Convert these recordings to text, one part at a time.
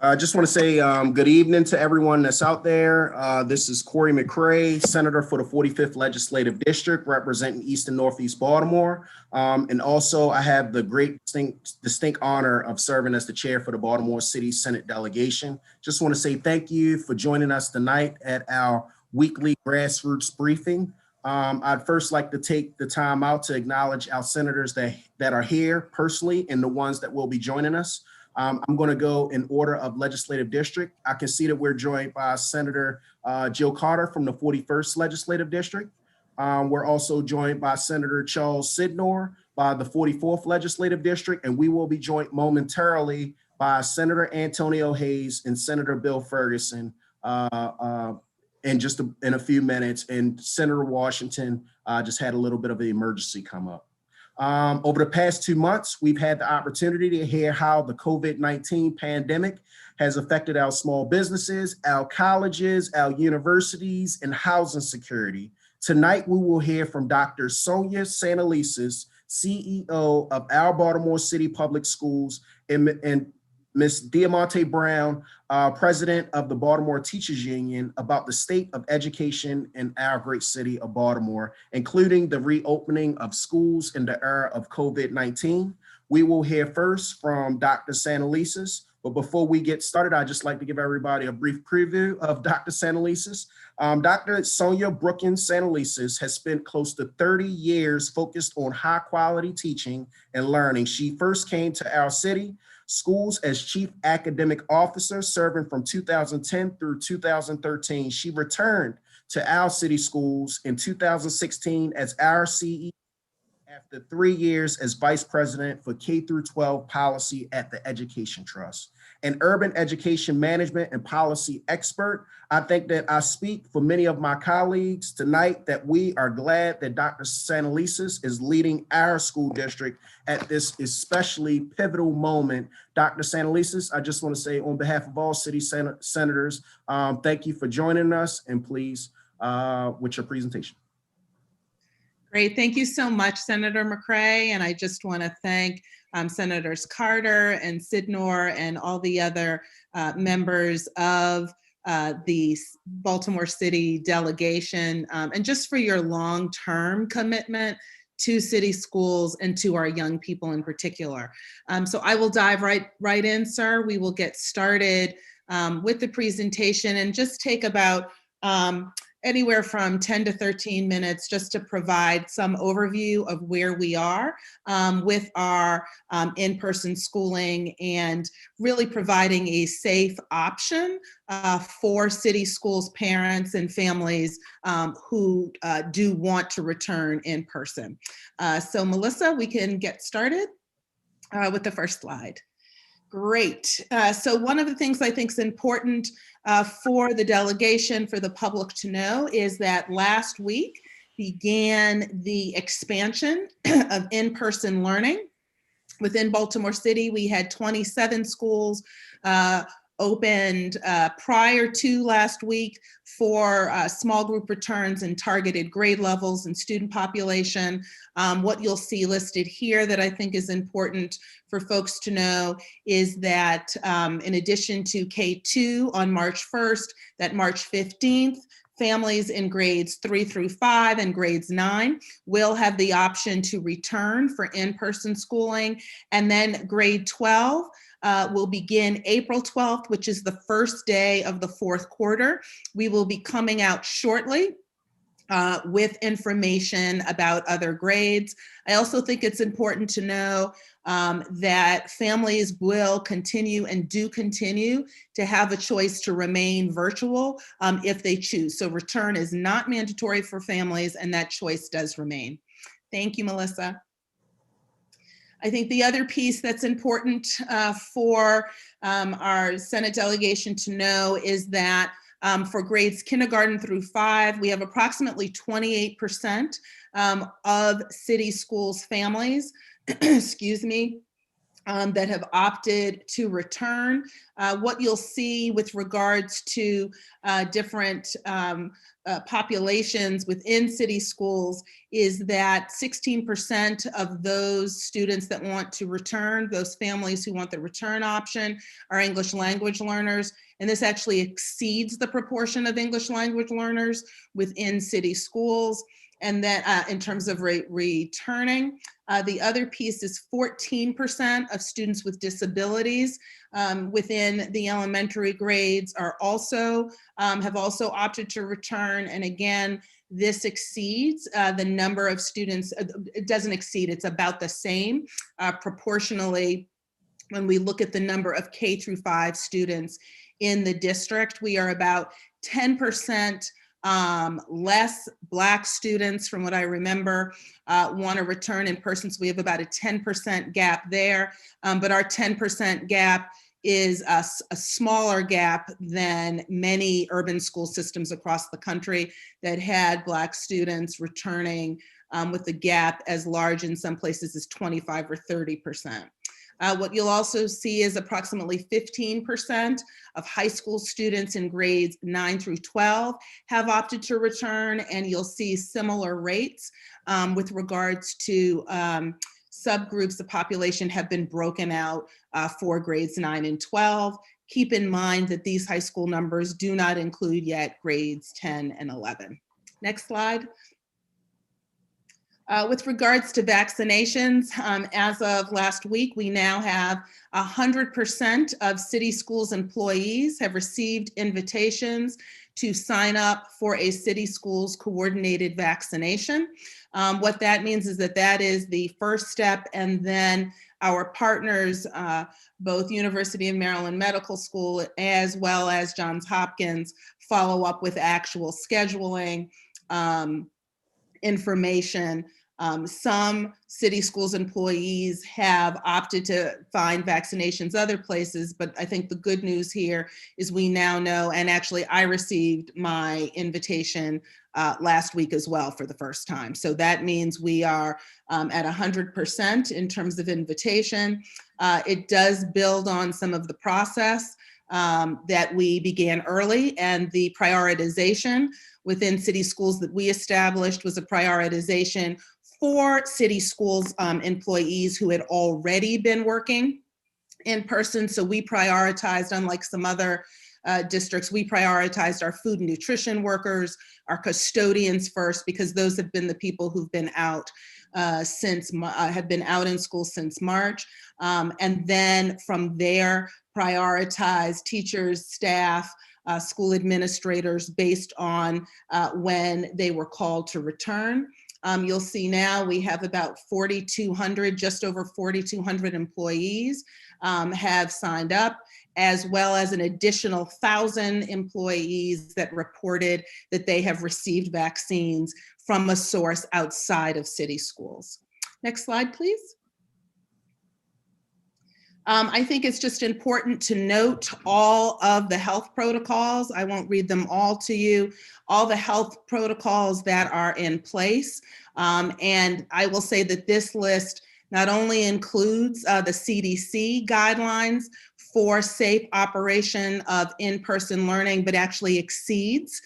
I just want to say good evening to everyone that's out there. This is Corey McCray, Senator for the 45th Legislative District, representing East and Northeast Baltimore. And also I have the great distinct honor of serving as the chair for the Baltimore City Senate delegation. Just want to say thank you for joining us tonight at our weekly grassroots briefing. I'd first like to take the time out to acknowledge our senators that are here personally and the ones that will be joining us. I'm going to go in order of legislative district. I can see that we're joined by Senator Jill Carter from the 41st Legislative District. We're also joined by Senator Charles Sidnor by the 44th Legislative District, and we will be joined momentarily by Senator Antonio Hayes and Senator Bill Ferguson in a few minutes. And Senator Washington just had a little bit of an emergency come up. Over the past 2 months, we've had the opportunity to hear how the COVID-19 pandemic has affected our small businesses, our colleges, our universities, and housing security. Tonight, we will hear from Dr. Sonia Santelises, CEO of our Baltimore City Public Schools, and Ms. Diamante Brown, President of the Baltimore Teachers Union, about the state of education in our great city of Baltimore, including the reopening of schools in the era of COVID-19. We will hear first from Dr. Santelises, but before we get started, I'd just like to give everybody a brief preview of Dr. Santelises. Dr. Sonia Brookins Santelises has spent close to 30 years focused on high quality teaching and learning. She first came to our city schools as Chief Academic Officer, serving from 2010 through 2013. She returned to our city schools in 2016 as our CEO after 3 years as Vice President for K-12 policy at the Education Trust. An urban education management and policy expert, I think that I speak for many of my colleagues tonight that we are glad that Dr. Santelises is leading our school district at this especially pivotal moment. Dr. Santelises, I just want to say on behalf of all city senators, thank you for joining us, and please, with your presentation. Great, thank you so much, Senator McCray, and I just want to thank Senators Carter and Sidnor and all the other members of the Baltimore City delegation, and just for your long-term commitment to city schools and to our young people in particular. So I will dive right in, sir. We will get started with the presentation and just take about anywhere from 10 to 13 minutes just to provide some overview of where we are with our in-person schooling and really providing a safe option for city schools, parents, and families who do want to return in person. So Melissa, we can get started with the first slide. Great. So one of the things I think is important for the delegation, for the public to know, is that last week began the expansion of in-person learning. Within Baltimore City, we had 27 schools opened prior to last week for small group returns and targeted grade levels and student population. What you'll see listed here that I think is important for folks to know is that in addition to K2 on March 1st, that March 15th, families in grades 3 through 5 and grades 9 will have the option to return for in-person schooling. And then grade 12 will begin April 12th, which is the first day of the fourth quarter. We will be coming out shortly with information about other grades. I also think it's important to know that families will continue and do continue to have a choice to remain virtual if they choose. So return is not mandatory for families, and that choice does remain. Thank you, Melissa. I think the other piece that's important for our Senate delegation to know is that for grades kindergarten through 5, we have approximately 28% of city schools families, excuse me, that have opted to return. What you'll see with regards to different populations within city schools is that 16% of those students that want to return, those families who want the return option, are English language learners. And this actually exceeds the proportion of English language learners within city schools. And then in terms of returning, the other piece is 14% of students with disabilities within the elementary grades are also have also opted to return. And again, this exceeds the number of students. It doesn't exceed; it's about the same proportionally. When we look at the number of K through 5 students in the district, we are about 10%. Less Black students, from what I remember, want to return in person. So we have about a 10% gap there, but our 10% gap is a smaller gap than many urban school systems across the country that had Black students returning with the gap as large in some places as 25 or 30%. What you'll also see is approximately 15% of high school students in grades 9 through 12 have opted to return, and you'll see similar rates with regards to subgroups. The population have been broken out for grades 9 and 12. Keep in mind that these high school numbers do not include yet grades 10 and 11. Next slide. With regards to vaccinations, as of last week, we now have 100% of city schools employees have received invitations to sign up for a city schools coordinated vaccination. What that means is that that is the first step, and then our partners, both University of Maryland Medical School as well as Johns Hopkins, follow up with actual scheduling information. Some city schools employees have opted to find vaccinations other places, but I think the good news here is we now know, and actually I received my invitation last week as well for the first time. So that means we are at 100% in terms of invitation. It does build on some of the process that we began early, and the prioritization within city schools that we established was a prioritization for city schools employees who had already been working in person. So we prioritized, unlike some other districts, we prioritized our food and nutrition workers, our custodians first, because those have been the people who've been out have been out in school since March. And then from there, prioritize teachers, staff, school administrators based on when they were called to return. You'll see now we have about 4,200, just over 4,200 employees have signed up, as well as an additional 1,000 employees that reported that they have received vaccines from a source outside of city schools. Next slide, please. I think it's just important to note all of the health protocols. I won't read them all to you, all the health protocols that are in place. And I will say that this list not only includes the CDC guidelines for safe operation of in-person learning, but actually exceeds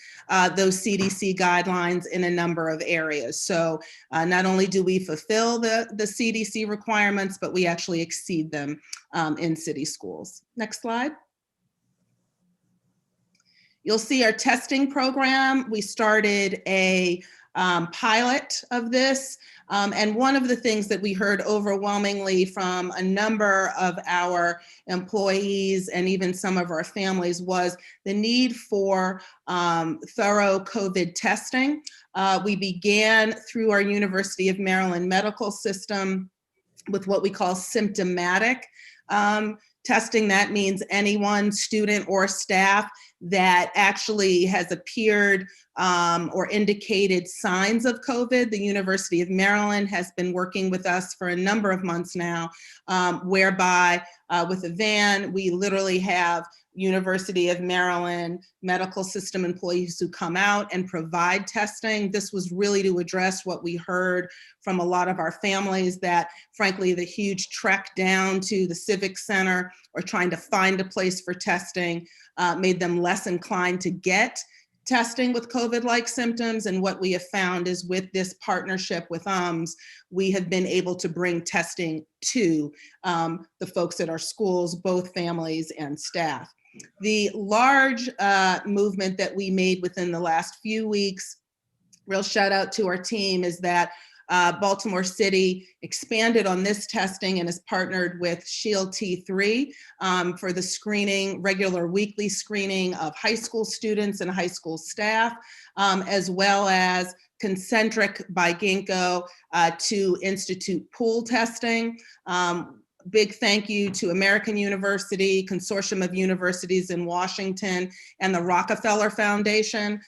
those CDC guidelines in a number of areas. So not only do we fulfill the CDC requirements, but we actually exceed them in city schools. Next slide. You'll see our testing program. We started a pilot of this. And one of the things that we heard overwhelmingly from a number of our employees and even some of our families was the need for thorough COVID testing. We began through our University of Maryland medical system with what we call symptomatic testing. That means anyone, student or staff, that actually has appeared or indicated signs of COVID. The University of Maryland has been working with us for a number of months now, whereby with a van, we literally have University of Maryland medical system employees who come out and provide testing. This was really to address what we heard from a lot of our families, that frankly, the huge trek down to the Civic Center or trying to find a place for testing made them less inclined to get testing with COVID-like symptoms. And what we have found is with this partnership with we have been able to bring testing to the folks at our schools, both families and staff. The large movement that we made within the last few weeks, real shout out to our team, is that Baltimore City expanded on this testing and has partnered with Shield T3 for the screening, regular weekly screening of high school students and high school staff, as well as Concentric by Ginkgo to institute pool testing. Big thank you to American University, Consortium of Universities in Washington, and the Rockefeller Foundation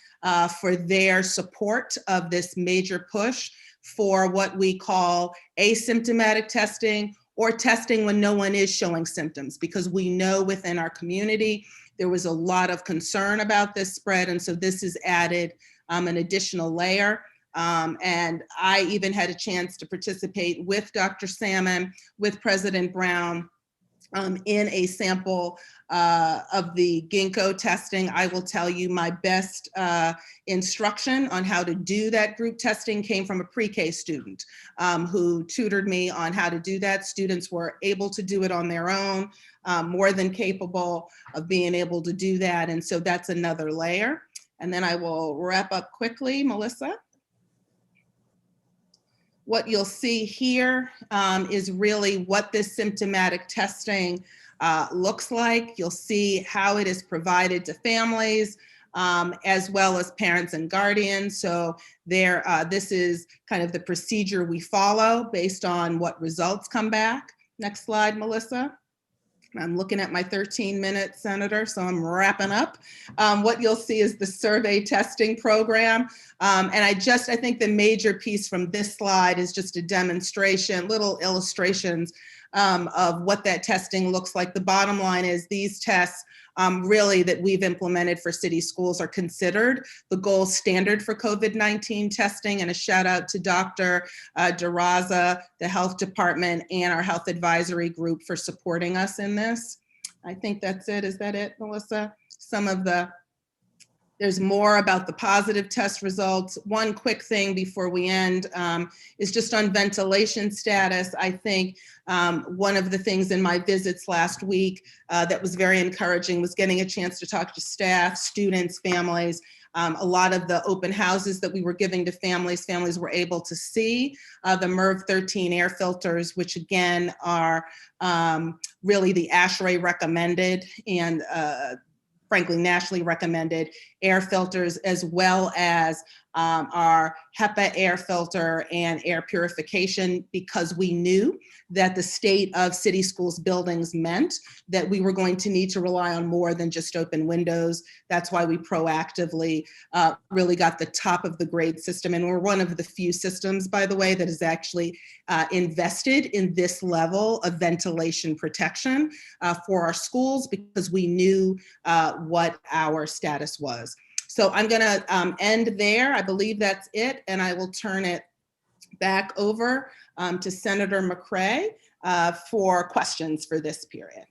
for their support of this major push for what we call asymptomatic testing, or testing when no one is showing symptoms, because we know within our community there was a lot of concern about this spread, and so this has added an additional layer. And I even had a chance to participate with Dr. Salmon, with President Brown, in a sample of the ginkgo testing. I will tell you my best instruction on how to do that group testing came from a pre-K student who tutored me on how to do that. Students were able to do it on their own, more than capable of being able to do that. And so that's another layer. And then I will wrap up quickly, Melissa. What you'll see here is really what this symptomatic testing looks like. You'll see how it is provided to families as well as parents and guardians. So this is kind of the procedure we follow based on what results come back. Next slide, Melissa. I'm looking at my 13 minutes, Senator, so I'm wrapping up. What you'll see is the survey testing program. And I think the major piece from this slide is just a demonstration, little illustrations of what that testing looks like. The bottom line is these tests really that we've implemented for city schools are considered the gold standard for COVID-19 testing. And a shout out to Dr. DeRaza, the health department, and our health advisory group for supporting us in this. I think that's it. Is that it, Melissa? There's more about the positive test results. One quick thing before we end is just on ventilation status. I think one of the things in my visits last week that was very encouraging was getting a chance to talk to staff, students, families. A lot of the open houses that we were giving to families were able to see the MERV 13 air filters, which again are really the ASHRAE recommended and frankly, nationally recommended air filters, as well as our HEPA air filter and air purification, because we knew that the state of city schools buildings meant that we were going to need to rely on more than just open windows. That's why we proactively really got the top of the grade system. And we're one of the few systems, by the way, that is actually invested in this level of ventilation protection for our schools, because we knew what our status was. So I'm going to end there. I believe that's it. And I will turn it back over to Senator McCray for questions for this period.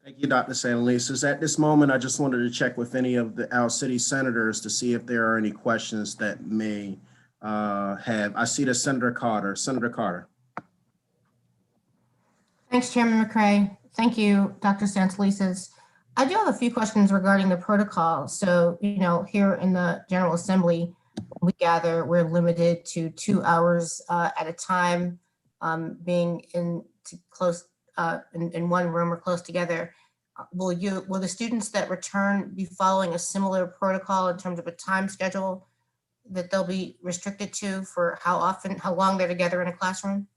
Thank you, Dr. Santalisa. At this moment, I just wanted to check with any of our city senators to see if there are any questions that may have. I see the Senator Carter. Senator Carter. Thanks, Chairman McCray. Thank you, Dr. Santalisa. I do have a few questions regarding the protocol. So, here in the General Assembly, when we gather, we're limited to 2 hours at a time, being in one room or close together. Will the students that return be following a similar protocol in terms of a time schedule that they'll be restricted to for how long they're together in a classroom?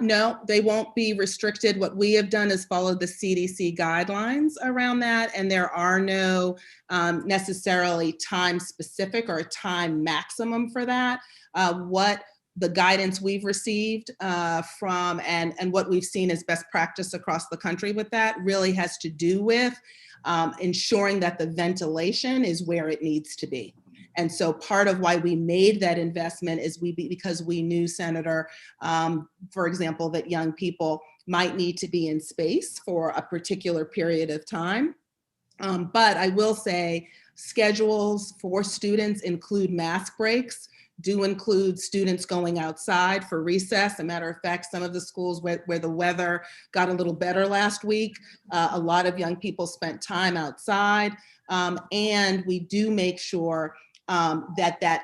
No, they won't be restricted. What we have done is follow the CDC guidelines around that, and there are no necessarily time specific or a time maximum for that. What the guidance we've received from and what we've seen as best practice across the country with that really has to do with ensuring that the ventilation is where it needs to be. And so part of why we made that investment is because we knew, Senator, for example, that young people might need to be in space for a particular period of time. But I will say schedules for students include mask breaks, do include students going outside for recess. As a matter of fact, some of the schools where the weather got a little better last week, a lot of young people spent time outside. And we do make sure that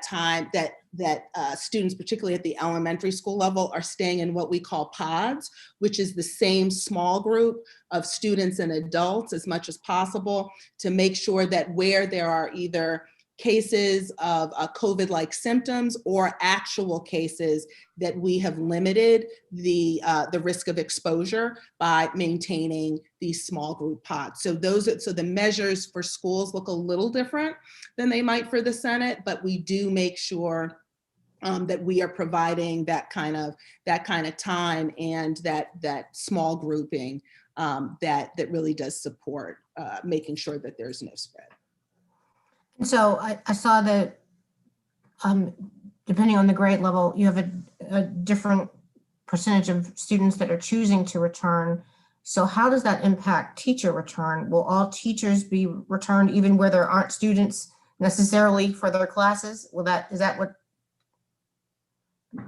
students, particularly at the elementary school level, are staying in what we call pods, which is the same small group of students and adults as much as possible, to make sure that where there are either cases of COVID-like symptoms or actual cases, that we have limited the risk of exposure by maintaining these small group pods. So the measures for schools look a little different than they might for the Senate, but we do make sure that we are providing that kind of time and that small grouping that really does support making sure that there's no spread. And so I saw that depending on the grade level, you have a different percentage of students that are choosing to return. So how does that impact teacher return? Will all teachers be returned even where there aren't students necessarily for their classes? Is that what?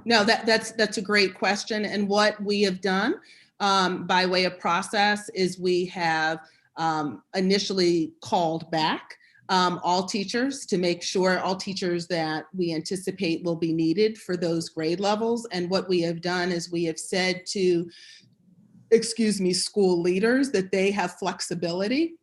No, that's a great question. And what we have done by way of process is we have initially called back all teachers to make sure all teachers that we anticipate will be needed for those grade levels. And what we have done is we have said to, school leaders that they have flexibility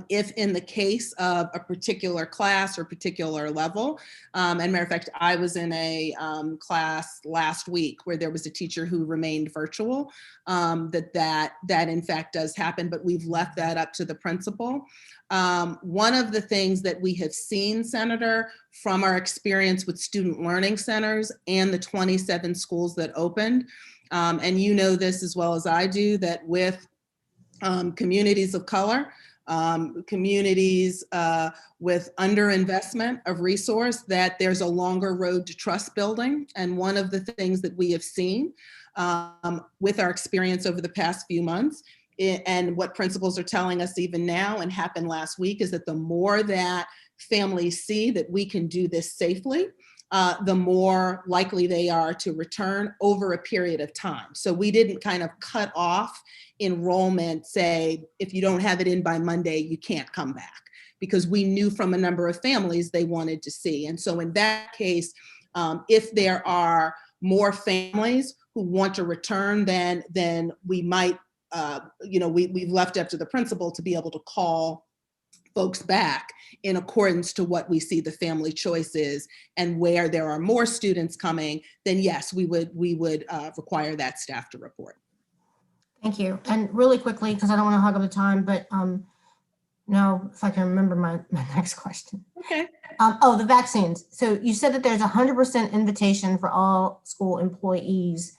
if in the case of a particular class or particular level. And matter of fact, I was in a class last week where there was a teacher who remained virtual, that in fact does happen, but we've left that up to the principal. One of the things that we have seen, Senator, from our experience with student learning centers and the 27 schools that opened, and you know this as well as I do, that with communities of color, communities with underinvestment of resource, that there's a longer road to trust building. And one of the things that we have seen with our experience over the past few months, and what principals are telling us even now and happened last week, is that the more that families see that we can do this safely, the more likely they are to return over a period of time. So we didn't kind of cut off enrollment, say, if you don't have it in by Monday, you can't come back, because we knew from a number of families they wanted to see. And so in that case, if there are more families who want to return, then we might, we've left up to the principal to be able to call folks back in accordance to what we see the family choice is. And where there are more students coming, then yes, we would require that staff to report. Thank you. And really quickly, because I don't want to hog up the time, but now if I can remember my next question. Okay. The vaccines. So you said that there's 100% invitation for all school employees.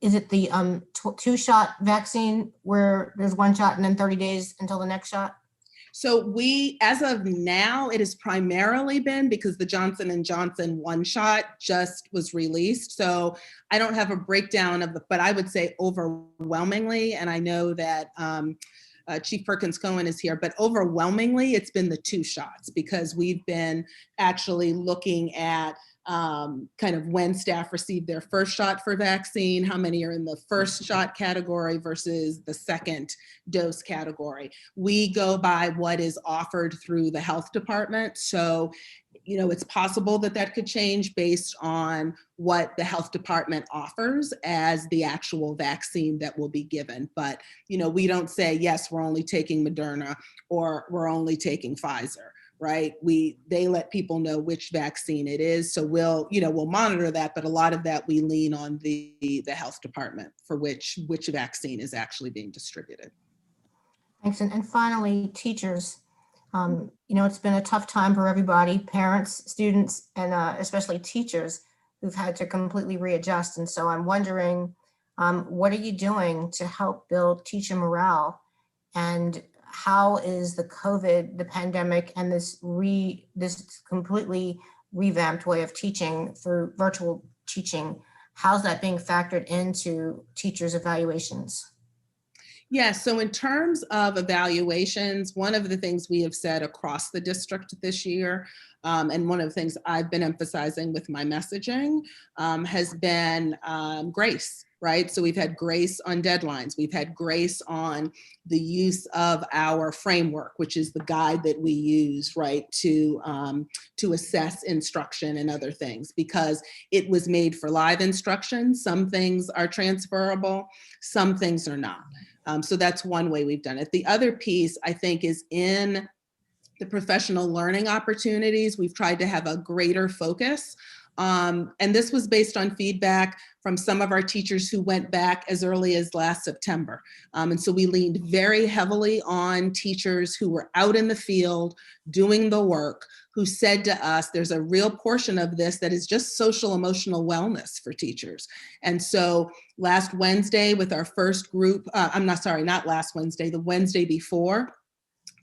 Is it the 2-shot vaccine where there's 1 shot and then 30 days until the next shot? So as of now, it has primarily been because the Johnson & Johnson 1-shot just was released. So I don't have a breakdown but I would say overwhelmingly, and I know that Chief Perkins Cohen is here, but overwhelmingly it's been the 2 shots, because we've been actually looking at kind of when staff received their first shot for vaccine, how many are in the first shot category versus the second dose category. We go by what is offered through the health department. So, it's possible that could change based on what the health department offers as the actual vaccine that will be given. But, we don't say, yes, we're only taking Moderna or we're only taking Pfizer. Right? They let people know which vaccine it is. So we'll monitor that, but a lot of that we lean on the health department for which vaccine is actually being distributed. Thanks. And finally, teachers, it's been a tough time for everybody, parents, students, and especially teachers. who've had to completely readjust. And so I'm wondering, what are you doing to help build teacher morale? And how is the pandemic and this completely revamped way of teaching through virtual teaching, how's that being factored into teachers' evaluations? Yeah, so in terms of evaluations, one of the things we have said across the district this year, and one of the things I've been emphasizing with my messaging, has been grace, right? So we've had grace on deadlines. We've had grace on the use of our framework, which is the guide that we use, right, to assess instruction and other things, because it was made for live instruction. Some things are transferable, some things are not. So that's one way we've done it. The other piece, I think, is in the professional learning opportunities. We've tried to have a greater focus. And this was based on feedback from some of our teachers who went back as early as last September. And so we leaned very heavily on teachers who were out in the field doing the work, who said to us, there's a real portion of this that is just social emotional wellness for teachers. And so last Wednesday with our first group, not last Wednesday, the Wednesday before,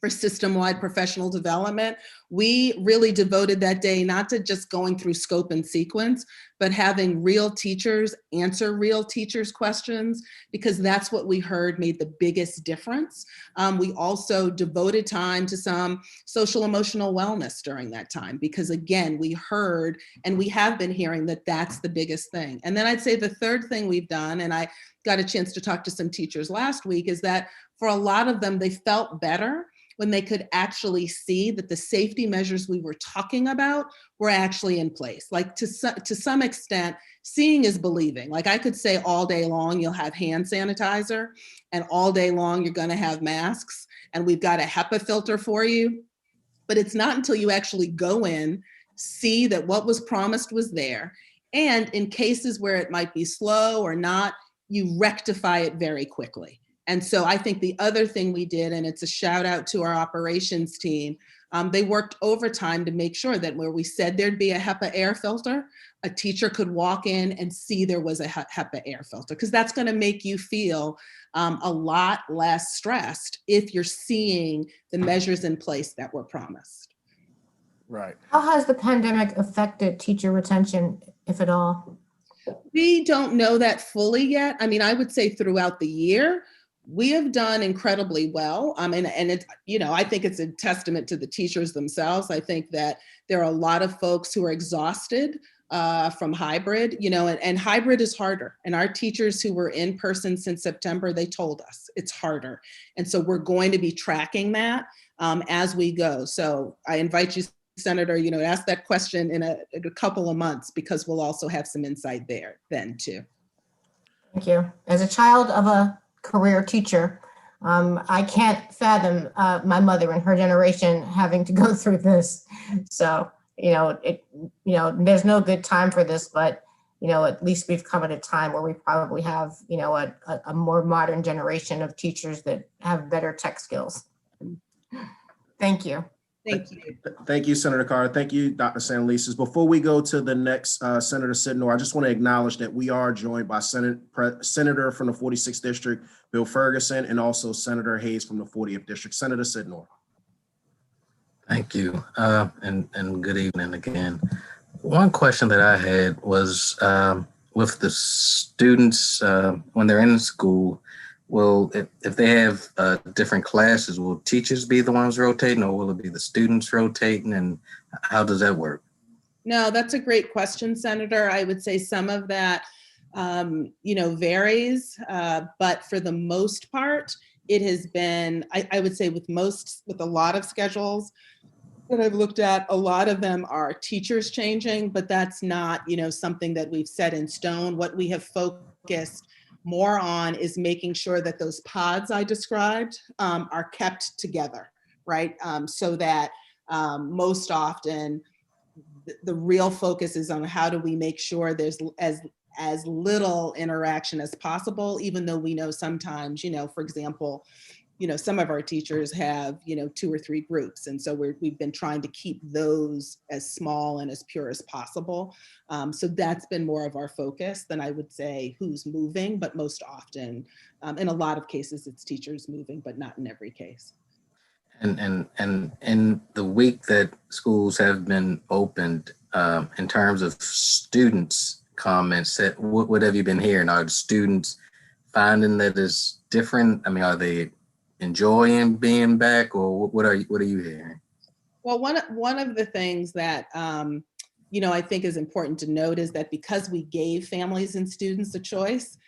for system-wide professional development, we really devoted that day not to just going through scope and sequence, but having real teachers answer real teachers' questions, because that's what we heard made the biggest difference. We also devoted time to some social emotional wellness during that time, because again, we heard and we have been hearing that that's the biggest thing. And then I'd say the third thing we've done, and I got a chance to talk to some teachers last week, is that for a lot of them, they felt better when they could actually see that the safety measures we were talking about were actually in place. Like to some extent, seeing is believing. Like I could say all day long, you'll have hand sanitizer, and all day long, you're gonna have masks, and we've got a HEPA filter for you. But it's not until you actually go in, see that what was promised was there, and in cases where it might be slow or not, you rectify it very quickly. And so I think the other thing we did, and it's a shout out to our operations team, they worked overtime to make sure that where we said there'd be a HEPA air filter, a teacher could walk in and see there was a HEPA air filter, because that's going to make you feel a lot less stressed if you're seeing the measures in place that were promised. Right. How has the pandemic affected teacher retention, if at all? We don't know that fully yet. I mean, I would say throughout the year, we have done incredibly well. And it's, I think it's a testament to the teachers themselves. I think that there are a lot of folks who are exhausted from hybrid, and hybrid is harder. And our teachers who were in person since September, they told us it's harder. And so we're going to be tracking that as we go. So I invite you, Senator, to ask that question in a couple of months, because we'll also have some insight there then too. Thank you. As a child of a career teacher, I can't fathom my mother and her generation having to go through this. So, there's no good time for this, but, at least we've come at a time where we probably have, a more modern generation of teachers that have better tech skills. Thank you. Thank you. Thank you, Senator Carter. Thank you, Dr. Sanlices. Before we go to the next Senator Sidnor, I just want to acknowledge that we are joined by Senator from the 46th District, Bill Ferguson, and also Senator Hayes from the 40th District. Senator Sidnor. Thank you, and good evening again. One question that I had was with the students when they're in school. Well, if they have different classes, will teachers be the ones rotating, or will it be the students rotating, and how does that work? No, that's a great question, Senator. I would say some of that, varies, but for the most part, it has been, I would say with a lot of schedules that I've looked at, a lot of them are teachers changing, but that's not, something that we've set in stone. What we have focused more on is making sure that those pods I described are kept together, right? So that most often the real focus is on how do we make sure there's as little interaction as possible, even though we know sometimes, for example, some of our teachers have, 2 or 3 groups. And so we've been trying to keep those as small and as pure as possible. So that's been more of our focus than I would say who's moving, but most often, in a lot of cases, it's teachers moving, but not in every case. And in the week that schools have been opened, in terms of students' comments, what have you been hearing? Are the students finding that it's different? I mean, are they enjoying being back, or what are you hearing? Well, one of the things that I think is important to note is that because we gave families and students a choice,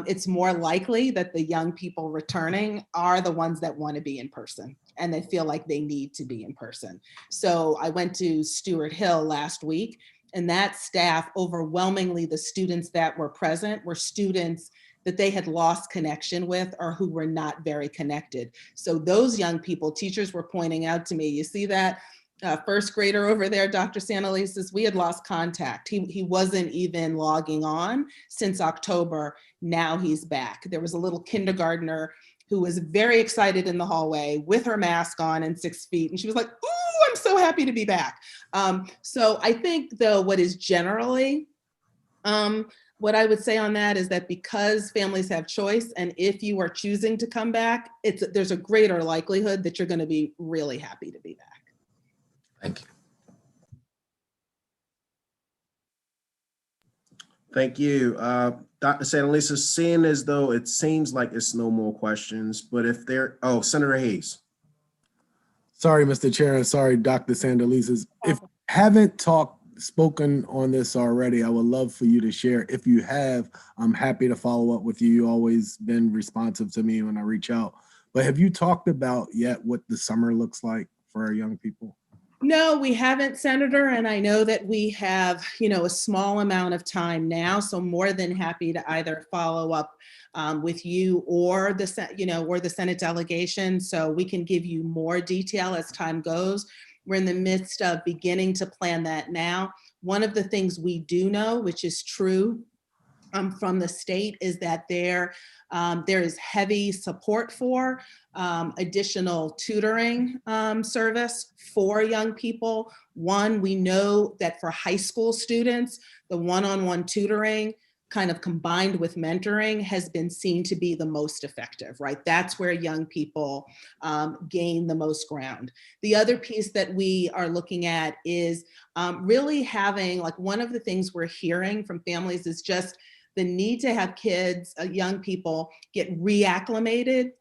it's more likely that the young people returning are the ones that want to be in person and they feel like they need to be in person. So I went to Stewart Hill last week, and that staff, overwhelmingly the students that were present were students that they had lost connection with or who were not very connected. So those young people, teachers were pointing out to me, you see that first grader over there, Dr. Santalisa says, we had lost contact. He wasn't even logging on since October. Now he's back. There was a little kindergartner who was very excited in the hallway with her mask on and 6 feet. And she was like, ooh, I'm so happy to be back. So I think though, what is generally, what I would say on that is that because families have choice, and if you are choosing to come back, there's a greater likelihood that you're going to be really happy to be back. Thank you. Thank you. Dr. Santalisa, seeing as though it seems like it's no more questions, but if there, Senator Hayes. Sorry, Mr. Chair, and sorry, Dr. Santalisa. If you haven't spoken on this already, I would love for you to share. If you have, I'm happy to follow up with you. You've always been responsive to me when I reach out. But have you talked about yet what the summer looks like for our young people? No, we haven't, Senator, and I know that we have, a small amount of time now, so more than happy to either follow up with you or the Senate delegation, so we can give you more detail as time goes. We're in the midst of beginning to plan that now. One of the things we do know, which is true from the state, is that there is heavy support for additional tutoring service for young people. One, we know that for high school students, the one-on-one tutoring kind of combined with mentoring has been seen to be the most effective, right? That's where young people gain the most ground. The other piece that we are looking at is really having, like, one of the things we're hearing from families is just the need to have kids, young people, get reacclimated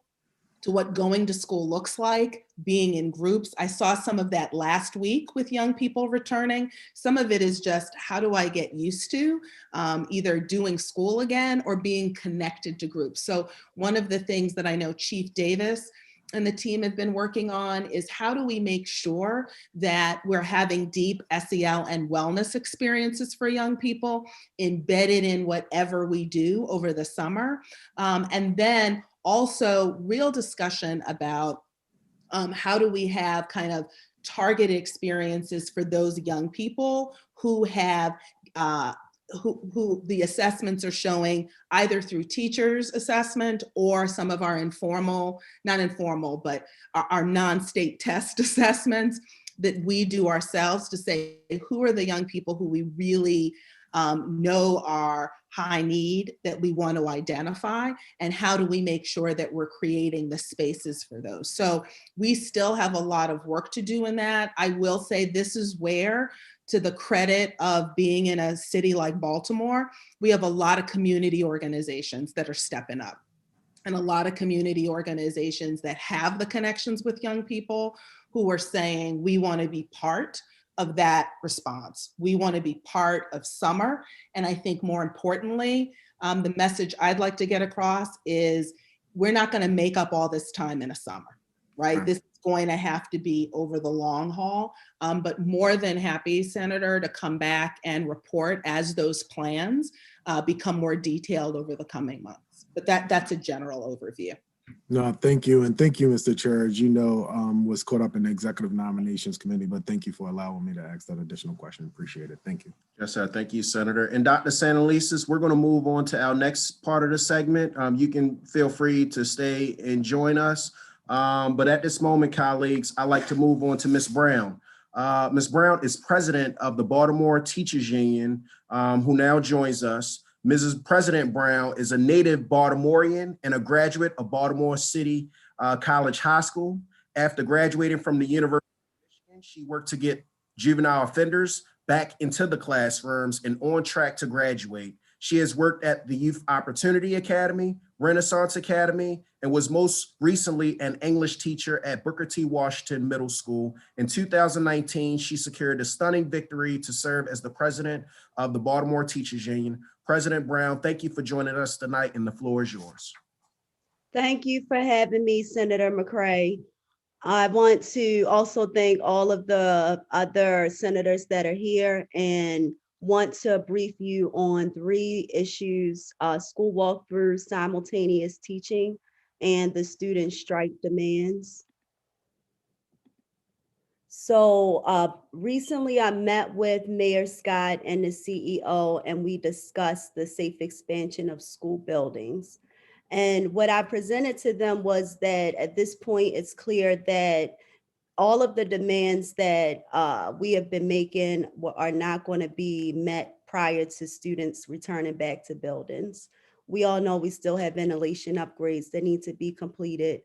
to what going to school looks like, being in groups. I saw some of that last week with young people returning. Some of it is just, how do I get used to either doing school again or being connected to groups? So one of the things that I know Chief Davis and the team have been working on is, how do we make sure that we're having deep SEL and wellness experiences for young people embedded in whatever we do over the summer? And then also real discussion about how do we have kind of targeted experiences for those young people who have who the assessments are showing either through teachers' assessment or some of our not informal, but our non-state test assessments that we do ourselves to say, who are the young people who we really know are high need that we want to identify, and how do we make sure that we're creating the spaces for those? So we still have a lot of work to do in that. I will say this is where, to the credit of being in a city like Baltimore, we have a lot of community organizations that are stepping up, and a lot of community organizations that have the connections with young people who are saying, we want to be part of that response. We want to be part of summer. And I think more importantly, the message I'd like to get across is, we're not going to make up all this time in a summer, right? This is going to have to be over the long haul, but more than happy, Senator, to come back and report as those plans become more detailed over the coming months. But that's a general overview. No, thank you. And thank you, Mr. Chair. As you know, was caught up in the Executive Nominations Committee, but thank you for allowing me to ask that additional question. Appreciate it. Thank you. Yes, sir. Thank you, Senator. And Dr. Santalisa, we're going to move on to our next part of the segment. You can feel free to stay and join us. But at this moment, colleagues, I'd like to move on to Ms. Brown. Ms. Brown is president of the Baltimore Teachers Union, who now joins us. Mrs. President Brown is a native Baltimorean and a graduate of Baltimore City College High School. After graduating from the University of Michigan, she worked to get juvenile offenders back into the classrooms and on track to graduate. She has worked at the Youth Opportunity Academy, Renaissance Academy, and was most recently an English teacher at Booker T. Washington Middle School. In 2019, she secured a stunning victory to serve as the president of the Baltimore Teachers Union. President Brown, thank you for joining us tonight, and the floor is yours. Thank you for having me, Senator McCray. I want to also thank all of the other senators that are here and want to brief you on 3 issues: school walkthroughs, simultaneous teaching, and the student strike demands. So recently I met with Mayor Scott and the CEO, and we discussed the safe expansion of school buildings. And what I presented to them was that at this point, it's clear that all of the demands that we have been making are not going to be met prior to students returning back to buildings. We all know we still have ventilation upgrades that need to be completed.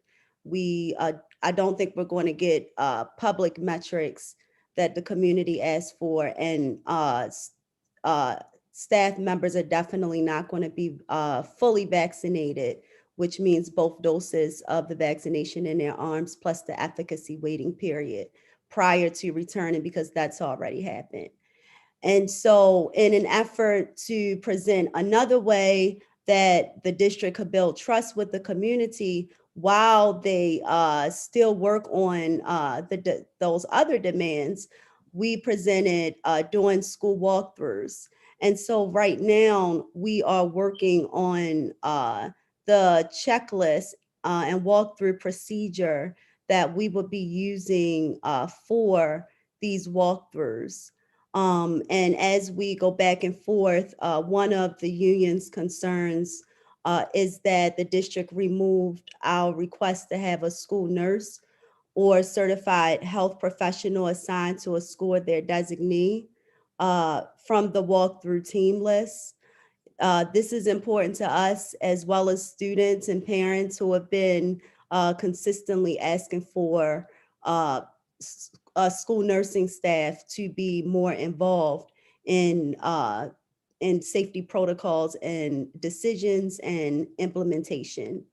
I don't think we're going to get public metrics that the community asked for, and staff members are definitely not going to be fully vaccinated, which means both doses of the vaccination in their arms plus the efficacy waiting period prior to returning, because that's already happened. And so in an effort to present another way that the district could build trust with the community while they still work on those other demands, we presented doing school walkthroughs. And so right now we are working on the checklist and walkthrough procedure that we would be using for these walkthroughs. And as we go back and forth, one of the union's concerns is that the district removed our request to have a school nurse or certified health professional assigned to a school, their designee, from the walkthrough team list. This is important to us as well as students and parents who have been consistently asking for school nursing staff to be more involved in safety protocols and decisions and implementation.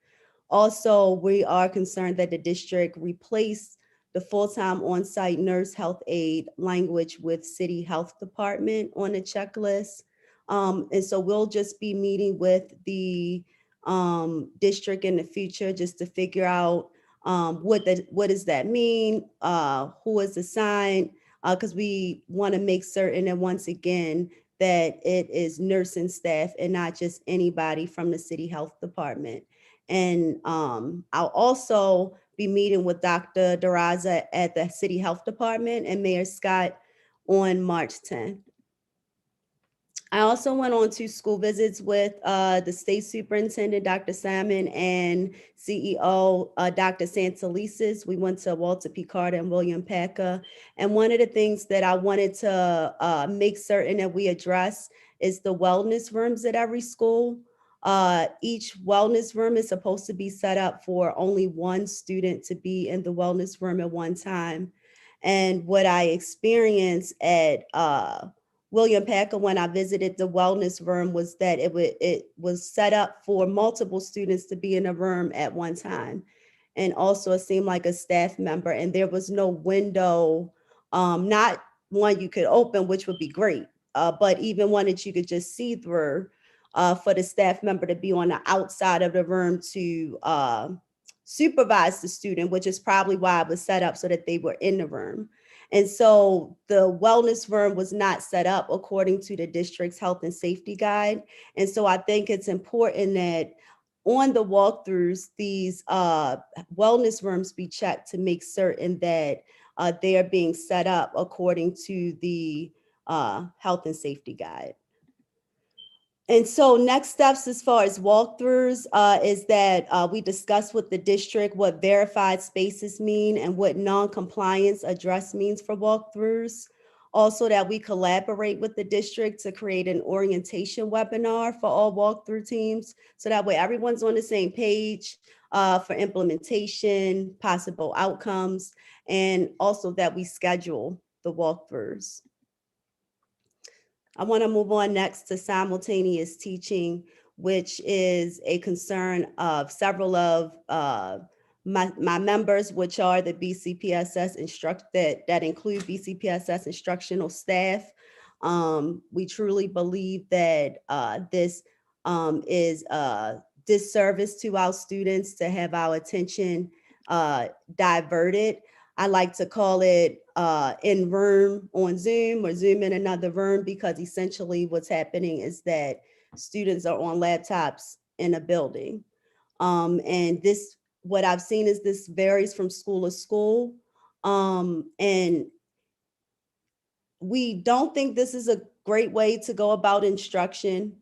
Also, we are concerned that the district replace the full-time on-site nurse health aide language with city health department on the checklist. And so we'll just be meeting with the district in the future just to figure out what does that mean, who is assigned, because we want to make certain that once again that it is nursing staff and not just anybody from the city health department. And I'll also be meeting with Dr. Daraza at the City Health Department and Mayor Scott on March 10th. I also went on 2 school visits with the state superintendent, Dr. Salmon, and CEO, Dr. Santelises. We went to Walter P. Carter and William Packer. And one of the things that I wanted to make certain that we address is the wellness rooms at every school. Each wellness room is supposed to be set up for only 1 student to be in the wellness room at one time. And what I experienced at William Packer when I visited the wellness room was that it was set up for multiple students to be in a room at one time. And also it seemed like a staff member, and there was no window, not one you could open, which would be great, but even one that you could just see through for the staff member to be on the outside of the room to supervise the student, which is probably why it was set up so that they were in the room. And so the wellness room was not set up according to the district's health and safety guide. And so I think it's important that on the walkthroughs, these wellness rooms be checked to make certain that they are being set up according to the health and safety guide. And so next steps as far as walkthroughs is that we discuss with the district what verified spaces mean and what non-compliance address means for walkthroughs. Also that we collaborate with the district to create an orientation webinar for all walkthrough teams. So that way everyone's on the same page for implementation, possible outcomes, and also that we schedule the walkthroughs. I want to move on next to simultaneous teaching, which is a concern of several of my members, which are the BCPSS that include BCPSS instructional staff. We truly believe that this is a disservice to our students to have our attention diverted. I like to call it in room on Zoom or Zoom in another room, because essentially what's happening is that students are on laptops in a building. And this, what I've seen is this varies from school to school. And we don't think this is a great way to go about instruction.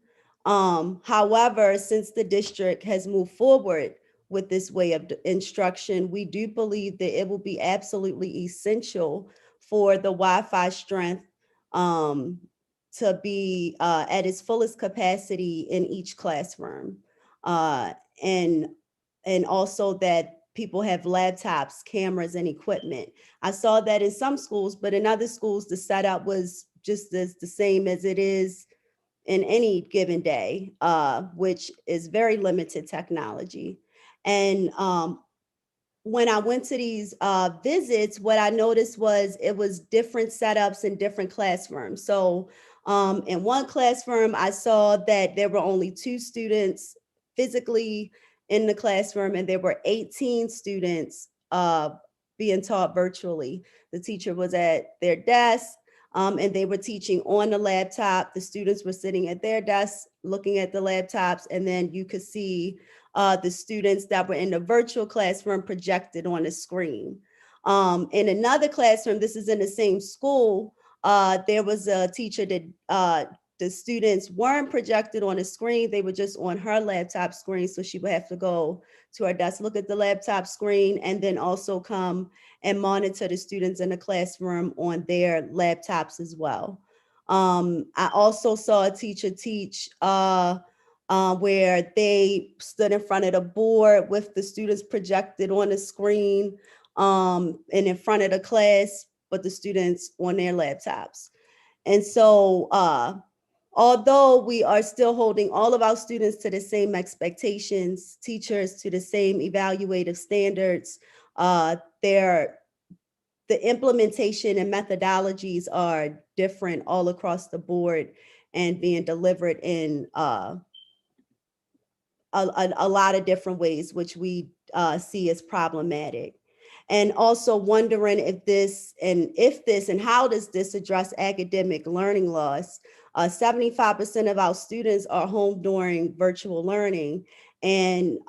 However, since the district has moved forward with this way of instruction, we do believe that it will be absolutely essential for the Wi-Fi strength to be at its fullest capacity in each classroom. And also that people have laptops, cameras, and equipment. I saw that in some schools, but in other schools, the setup was just the same as it is in any given day, which is very limited technology. And when I went to these visits, what I noticed was it was different setups in different classrooms. So in one classroom, I saw that there were only 2 students physically in the classroom, and there were 18 students being taught virtually. The teacher was at their desk, and they were teaching on the laptop. The students were sitting at their desks looking at the laptops, and then you could see the students that were in the virtual classroom projected on the screen. In another classroom, this is in the same school, there was a teacher that the students weren't projected on the screen, they were just on her laptop screen, so she would have to go to her desk, look at the laptop screen, and then also come and monitor the students in the classroom on their laptops as well. I also saw a teacher teach where they stood in front of the board with the students projected on the screen and in front of the class, but the students on their laptops. And so although we are still holding all of our students to the same expectations, teachers to the same evaluative standards, the implementation and methodologies are different all across the board and being delivered in a lot of different ways, which we see as problematic. And also wondering if this and how does this address academic learning loss? 75% of our students are home during virtual learning. And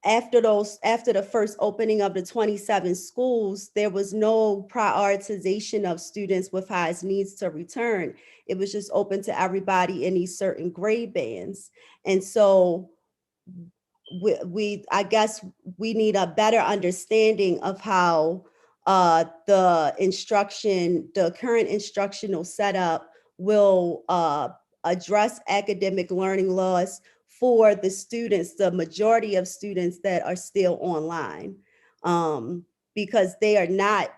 after the first opening of the 27 schools, there was no prioritization of students with highest needs to return. It was just open to everybody in these certain grade bands. And so I guess we need a better understanding of how the current instructional setup will address academic learning loss for the students, the majority of students that are still online, because they are not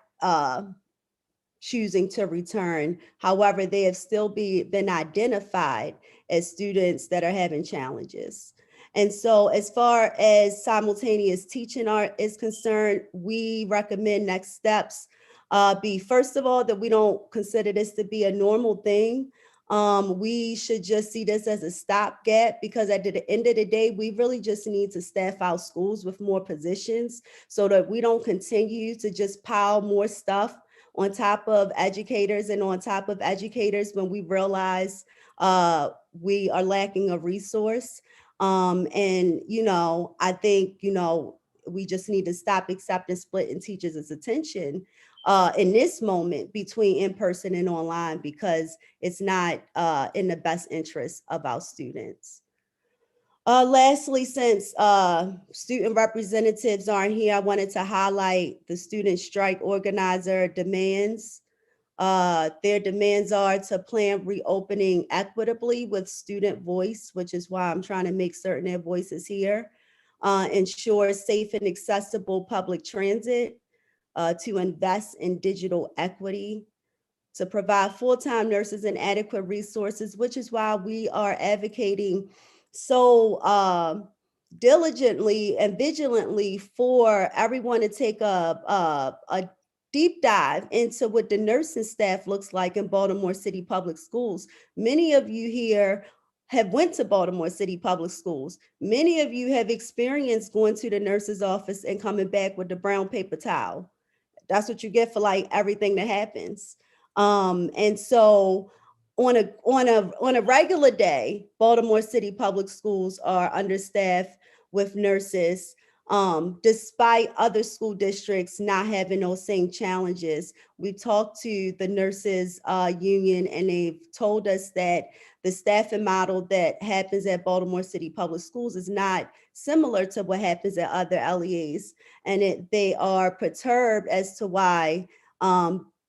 choosing to return. However, they have still been identified as students that are having challenges. And so as far as simultaneous teaching is concerned, we recommend next steps be, first of all, that we don't consider this to be a normal thing. We should just see this as a stopgap, because at the end of the day, we really just need to staff our schools with more positions so that we don't continue to just pile more stuff on top of educators and on top of educators when we realize we are lacking a resource. And, I think, we just need to stop accepting splitting teachers' attention in this moment between in-person and online, because it's not in the best interest of our students. Lastly, since student representatives aren't here, I wanted to highlight the student strike organizer demands. Their demands are to plan reopening equitably with student voice, which is why I'm trying to make certain their voices here. Ensure safe and accessible public transit, to invest in digital equity, to provide full-time nurses and adequate resources, which is why we are advocating so diligently and vigilantly for everyone to take a deep dive into what the nursing staff looks like in Baltimore City Public Schools. Many of you here have went to Baltimore City Public Schools. Many of you have experienced going to the nurse's office and coming back with the brown paper towel. That's what you get for like everything that happens. And so on a regular day, Baltimore City Public Schools are understaffed with nurses, despite other school districts not having those same challenges. We talked to the nurses union, and they've told us that the staffing model that happens at Baltimore City Public Schools is not similar to what happens at other LEAs. And they are perturbed as to why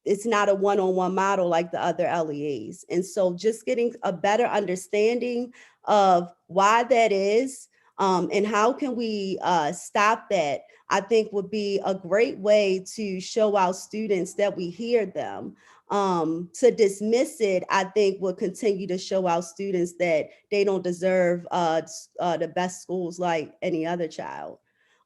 it's not a one-on-one model like the other LEAs. And so just getting a better understanding of why that is, and how can we stop that, I think would be a great way to show our students that we hear them. To dismiss it, I think will continue to show our students that they don't deserve the best schools like any other child.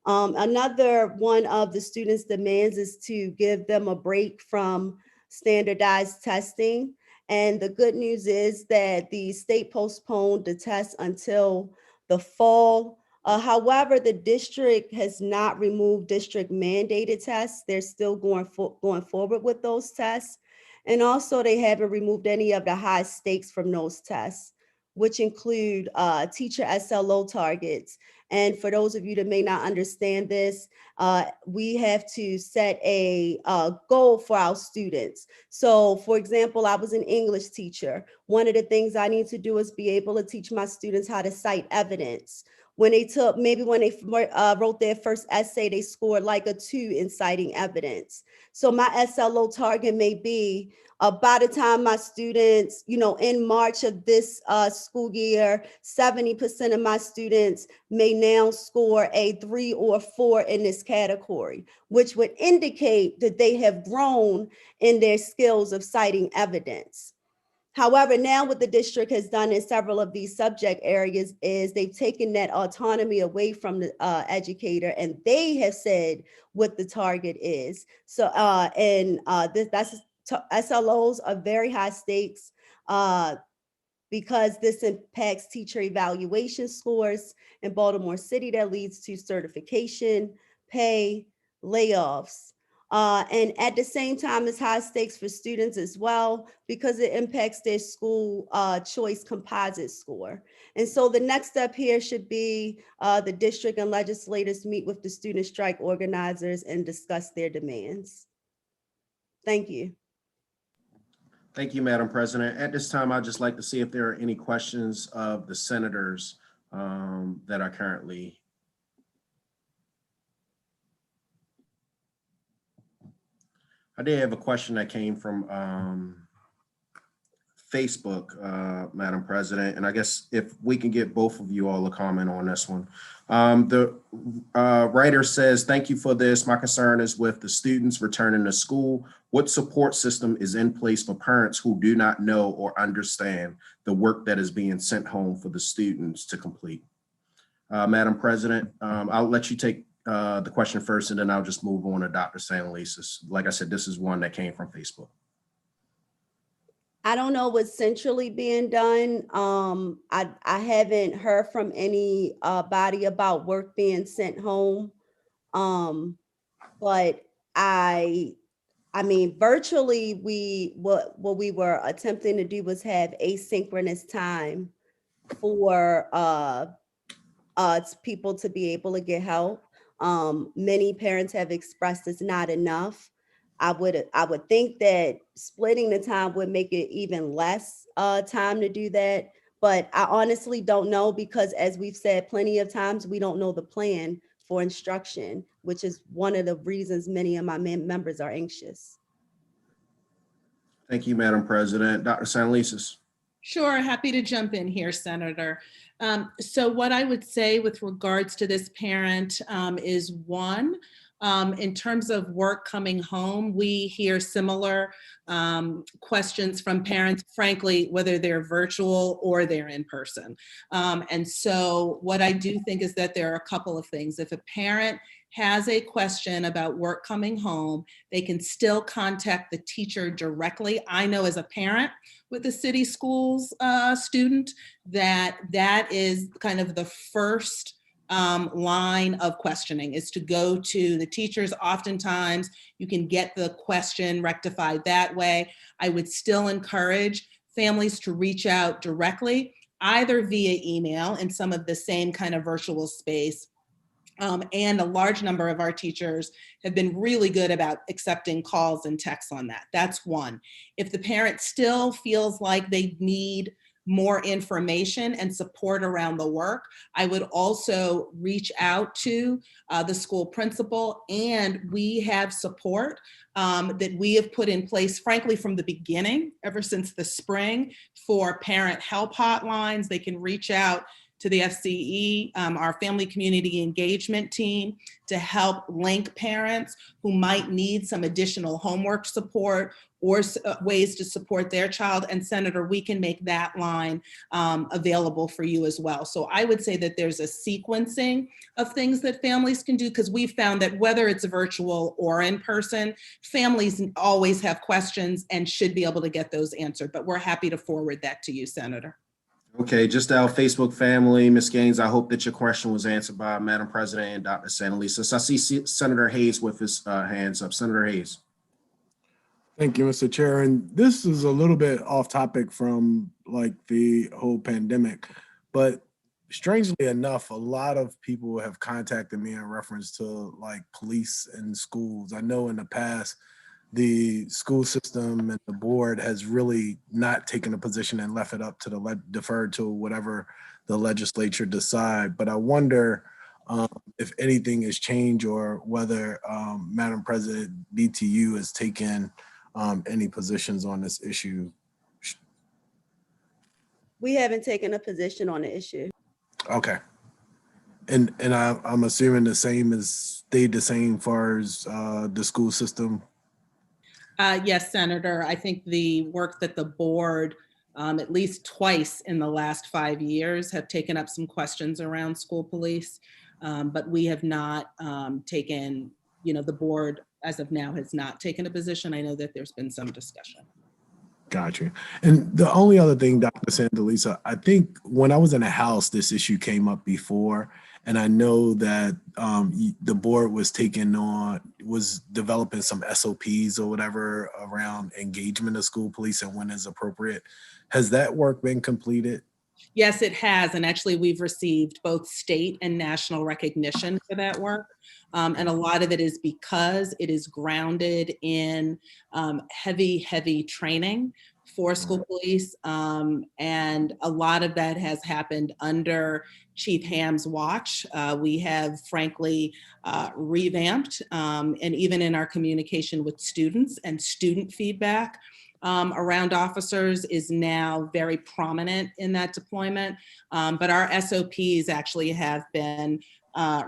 Another one of the students' demands is to give them a break from standardized testing. And the good news is that the state postponed the test until the fall. However, the district has not removed district mandated tests. They're still going forward with those tests. And also they haven't removed any of the high stakes from those tests, which include teacher SLO targets. And for those of you that may not understand this, we have to set a goal for our students. So for example, I was an English teacher. One of the things I need to do is be able to teach my students how to cite evidence. When they wrote their first essay, they scored like a 2 in citing evidence. So my SLO target may be by the time my students, in March of this school year, 70% of my students may now score a 3 or 4 in this category, which would indicate that they have grown in their skills of citing evidence. However, now what the district has done in several of these subject areas is they've taken that autonomy away from the educator, and they have said what the target is. So, that's SLOs are very high stakes because this impacts teacher evaluation scores in Baltimore City that leads to certification, pay, layoffs. And at the same time, it's high stakes for students as well because it impacts their school choice composite score. And so the next step here should be the district and legislators meet with the student strike organizers and discuss their demands. Thank you. Thank you, Madam President. At this time, I'd just like to see if there are any questions of the senators that are currently. I did have a question that came from Facebook, Madam President, and I guess if we can get both of you all a comment on this one. The writer says, thank you for this. My concern is with the students returning to school. What support system is in place for parents who do not know or understand the work that is being sent home for the students to complete? Madam President, I'll let you take the question first, and then I'll just move on to Dr. Santalisa. Like I said, this is one that came from Facebook. I don't know what's centrally being done. I haven't heard from any body about work being sent home. But I mean, virtually, what we were attempting to do was have asynchronous time for people to be able to get help. Many parents have expressed it's not enough. I would think that splitting the time would make it even less time to do that. But I honestly don't know, because as we've said plenty of times, we don't know the plan for instruction, which is one of the reasons many of my members are anxious. Thank you, Madam President. Dr. Sanalisis. Sure, happy to jump in here, Senator. So what I would say with regards to this parent is one, in terms of work coming home, we hear similar questions from parents, frankly, whether they're virtual or they're in person. And so what I do think is that there are a couple of things. If a parent has a question about work coming home, they can still contact the teacher directly. I know as a parent with a city schools student that is kind of the first line of questioning, is to go to the teachers. Oftentimes you can get the question rectified that way. I would still encourage families to reach out directly, either via email in some of the same kind of virtual space. And a large number of our teachers have been really good about accepting calls and texts on that. That's one. If the parent still feels like they need more information and support around the work, I would also reach out to the school principal, and we have support that we have put in place, frankly, from the beginning, ever since the spring, for parent help hotlines. They can reach out to the FCE, our family community engagement team, to help link parents who might need some additional homework support or ways to support their child. And Senator, we can make that line available for you as well. So I would say that there's a sequencing of things that families can do, because we found that whether it's virtual or in person, families always have questions and should be able to get those answered. But we're happy to forward that to you, Senator. Okay, just our Facebook family, Ms. Gaines, I hope that your question was answered by Madam President and Dr. Sanalisis. So I see Senator Hayes with his hands up. Senator Hayes. Thank you, Mr. Chair. And this is a little bit off topic from like the whole pandemic, but strangely enough, a lot of people have contacted me in reference to like police and schools. I know in the past, the school system and the board has really not taken a position and left it up to the deferred to whatever the legislature decide. But I wonder if anything has changed, or whether Madam President, DTU has taken any positions on this issue. We haven't taken a position on the issue. Okay. And I'm assuming the same has stayed the same far as the school system. Yes, Senator. I think the work that the board, at least twice in the last 5 years, have taken up some questions around school police, but we have not taken, the board as of now has not taken a position. I know that there's been some discussion. Got you. And the only other thing, Dr. Sandalisa, I think when I was in the House, this issue came up before, and I know that the board was developing some SOPs or whatever around engagement of school police and when is appropriate. Has that work been completed? Yes, it has. And actually, we've received both state and national recognition for that work. And a lot of it is because it is grounded in heavy training for school police. And a lot of that has happened under Chief Ham's watch. We have frankly revamped, and even in our communication with students and student feedback around officers is now very prominent in that deployment. But our SOPs actually have been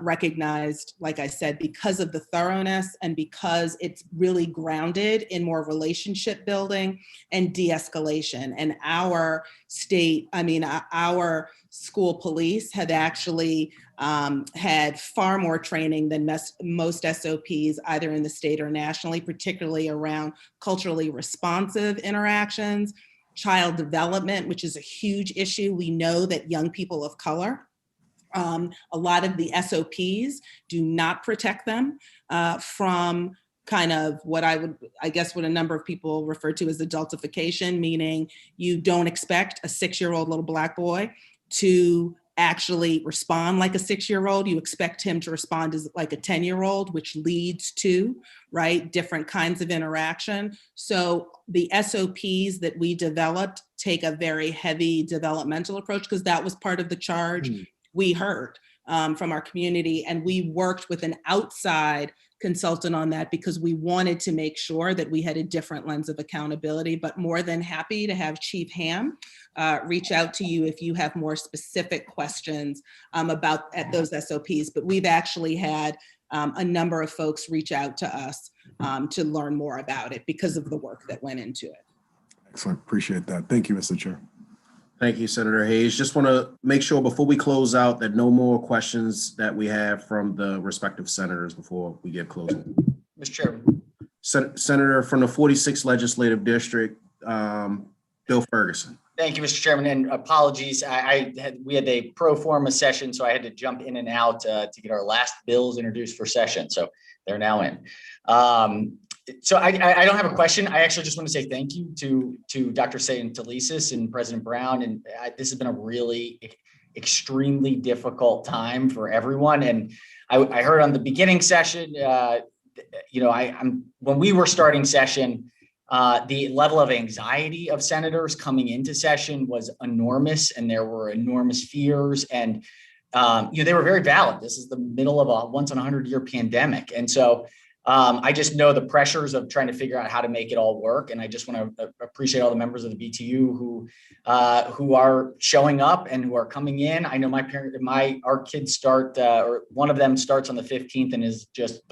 recognized, like I said, because of the thoroughness and because it's really grounded in more relationship building and de-escalation. And our school police have actually had far more training than most SOPs, either in the state or nationally, particularly around culturally responsive interactions, child development, which is a huge issue. We know that young people of color, a lot of the SOPs do not protect them from kind of what what a number of people refer to as adultification, meaning you don't expect a 6-year-old little Black boy to actually respond like a 6-year-old. You expect him to respond as like a 10-year-old, which leads to, right, different kinds of interaction. So the SOPs that we developed take a very heavy developmental approach, because that was part of the charge we heard from our community. And we worked with an outside consultant on that because we wanted to make sure that we had a different lens of accountability. But more than happy to have Chief Ham reach out to you if you have more specific questions about those SOPs. But we've actually had a number of folks reach out to us to learn more about it because of the work that went into it. Excellent. Appreciate that. Thank you, Mr. Chair. Thank you, Senator Hayes. Just want to make sure before we close out that no more questions that we have from the respective senators before we get closing. Mr. Chairman. Senator from the 46th Legislative District, Bill Ferguson. Thank you, Mr. Chairman, and apologies. We had a pro forma session, so I had to jump in and out to get our last bills introduced for session. So they're now in. So I don't have a question. I actually just want to say thank you to Dr. Santelises and President Brown. And this has been a really extremely difficult time for everyone. And I heard on the beginning session, when we were starting session, the level of anxiety of senators coming into session was enormous, and there were enormous fears, and they were very valid. This is the middle of a once in 100-year pandemic, and so I just know the pressures of trying to figure out how to make it all work. And I just want to appreciate all the members of the BTU who are showing up and who are coming in. I know our kids start, or one of them starts on the 15th and is just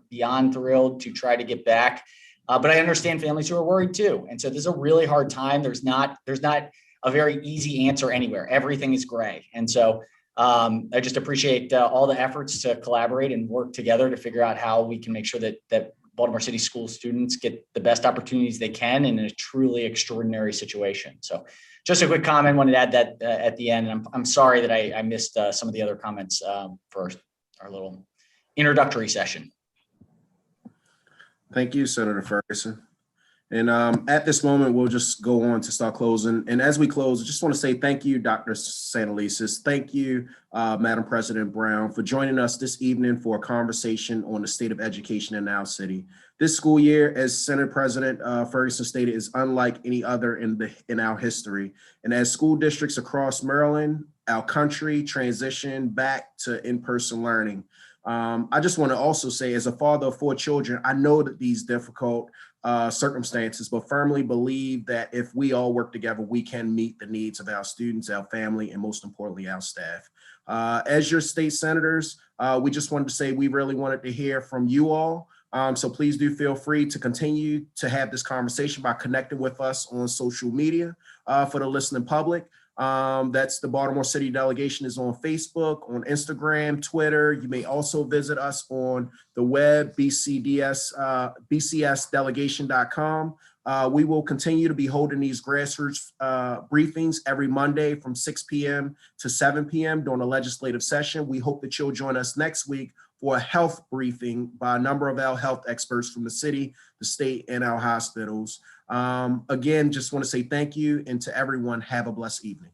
beyond thrilled to try to get back. But I understand families who are worried too. And so this is a really hard time. There's not a very easy answer anywhere. Everything is gray. And so I just appreciate all the efforts to collaborate and work together to figure out how we can make sure that Baltimore City school students get the best opportunities they can in a truly extraordinary situation. So just a quick comment, wanted to add that at the end. And I'm sorry that I missed some of the other comments for our little introductory session. Thank you, Senator Ferguson. And at this moment, we'll just go on to start closing. And as we close, I just want to say thank you, Dr. Santelises. Thank you, Madam President Brown, for joining us this evening for a conversation on the state of education in our city. This school year, as Senate President Ferguson stated, is unlike any other in our history. And as school districts across Maryland, our country transition back to in-person learning, I just want to also say, as a father of 4 children, I know that these difficult circumstances, but firmly believe that if we all work together, we can meet the needs of our students, our family, and most importantly, our staff. As your state senators, we just wanted to say we really wanted to hear from you all. So please do feel free to continue to have this conversation by connecting with us on social media for the listening public. That's the Baltimore City delegation is on Facebook, on Instagram, Twitter. You may also visit us on the web, bcsdelegation.com. We will continue to be holding these grassroots briefings every Monday from 6 p.m. to 7 p.m. during a legislative session. We hope that you'll join us next week for a health briefing by a number of our health experts from the city, the state, and our hospitals. Again, just want to say thank you, and to everyone, have a blessed evening.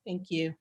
Thank you.